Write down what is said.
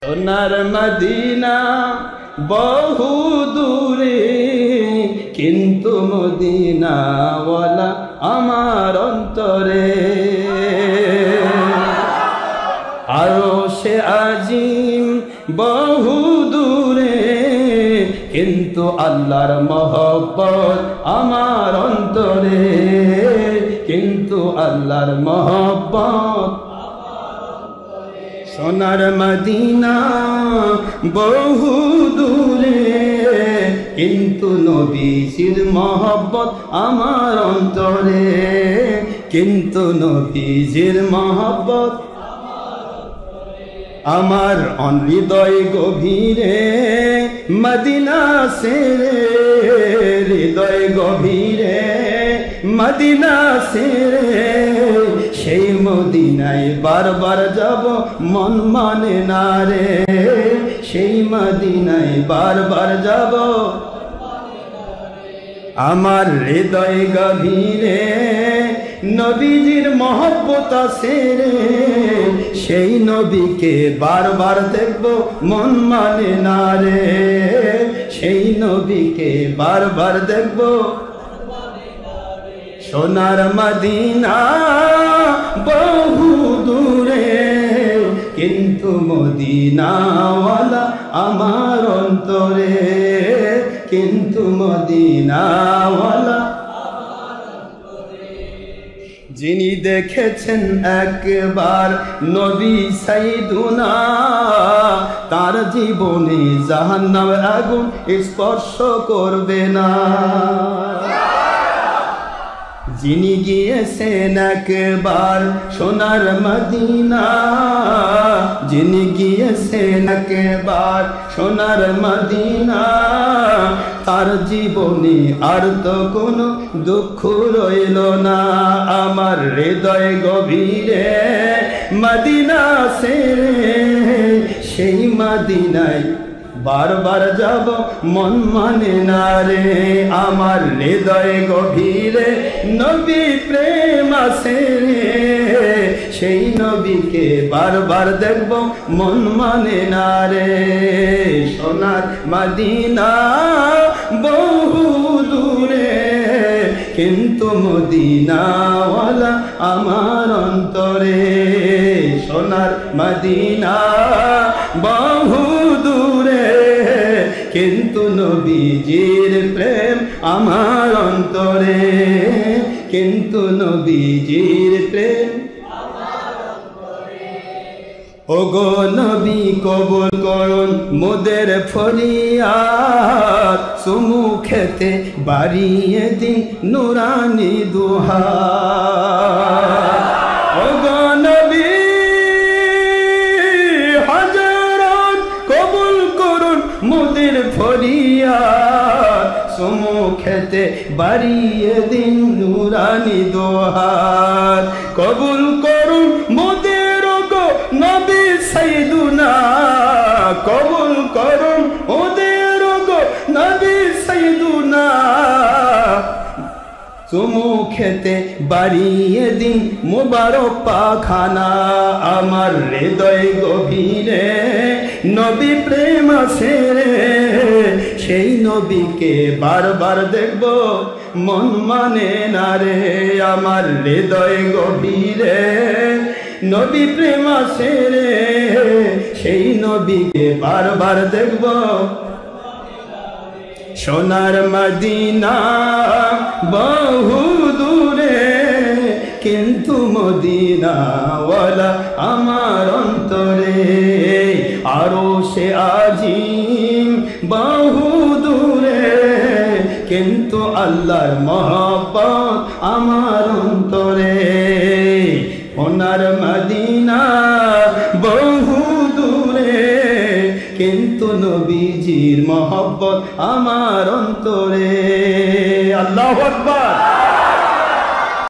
সোনার মদিনা বহু দূরে, কিন্তু মদিনাওয়ালা আমার অন্তরে। আরশে আজিম বহু দূরে, কিন্তু আল্লাহর মহব্বত আমার অন্তরে, কিন্তু আল্লাহর মহব্বত। সোনার মদিনা বহু দূরে, কিন্তু নবীজির মহব্বত আমার অন্তরে, কিন্তু নবীজির মহব্বত আমার হৃদয় গভীরে। মদিনা সেরে হৃদয় গভীরে, মদিনা সেরে সেই মদিনায় বারবার যাব মন মানে না রে, সেই মদিনায় বারবার যাব। আমার হৃদয় গভীরে নবীজির মহব্বত আছে রে, সেই নবীকে বারবার দেখব মন মানে না রে, সেই নবীকে বারবার দেখব। সোনার মদিনা বহু দূরে, কিন্তু মদিনাওয়ালা আমার অন্তরে, কিন্তু মদিনাওয়ালা। যিনি দেখেছেন একবার নবী সাইয়্যিদুনা, তার জীবনে জাহান্নাম আগুন স্পর্শ করবে না। যিনি গিয়েছেন একবার সোনার মদিনা, যিনি গিয়েছেন একবার সোনার মদিনা, তার জীবনে আর তো কোনো দুঃখ রইল না। আমার হৃদয় গভীরে মদিনা সেরে সেই মদিনায় বারবার যাব মন মানে না রে। আমার হৃদয় গভীরে নবী প্রেম আছে রে, সেই নবীকে বারবার দেখব মন মানে না রে। সোনার মদিনা বহু দূরে, কিন্তু মদিনাওয়ালা আমার অন্তরে। সোনার মদিনা বহু দূরে, কিন্তু নবীজির প্রেম আমার অন্তরে, কিন্তু নবীজির প্রেম। ওগো নবী কবুল করুন মোদের ফরিয়াদ, সুমুখেতে বাড়িয়ে দিন নুরানি দুহাত। ওগো নবী হযরত কবুল করুন মোদের ফরিয়াদ, সুমুখেতে বাড়িয়ে দিন নুরানি দুহাত। কবুল করুন মোদের নবী সাইয়্যিদুনা, কবুল করুন ওদের গো নবী সাইয়্যিদুনা, সুমুখেতে বাড়িয়ে দিন মুবারক পাখানা। আমার হৃদয় গভীরে নবী প্রেম আছে রে, সেই নবীকে বারবার দেখব মন মানে না রে। আমার হৃদয় গভীরে নবী প্রেম আছে রে, সেই নবীকে বারবার দেখব। সোনার মদিনা বহু দূরে, কিন্তু মদিনাওয়ালা আমার অন্তরে। আরশে আজিম বহু দূরে, কিন্তু আল্লাহর মহব্বত আমার অন্তরে। সোনার মদিনা বহু দূরে, কিন্তু নবীজির মহব্বত আমার অন্তরে। আল্লাহু আকবার।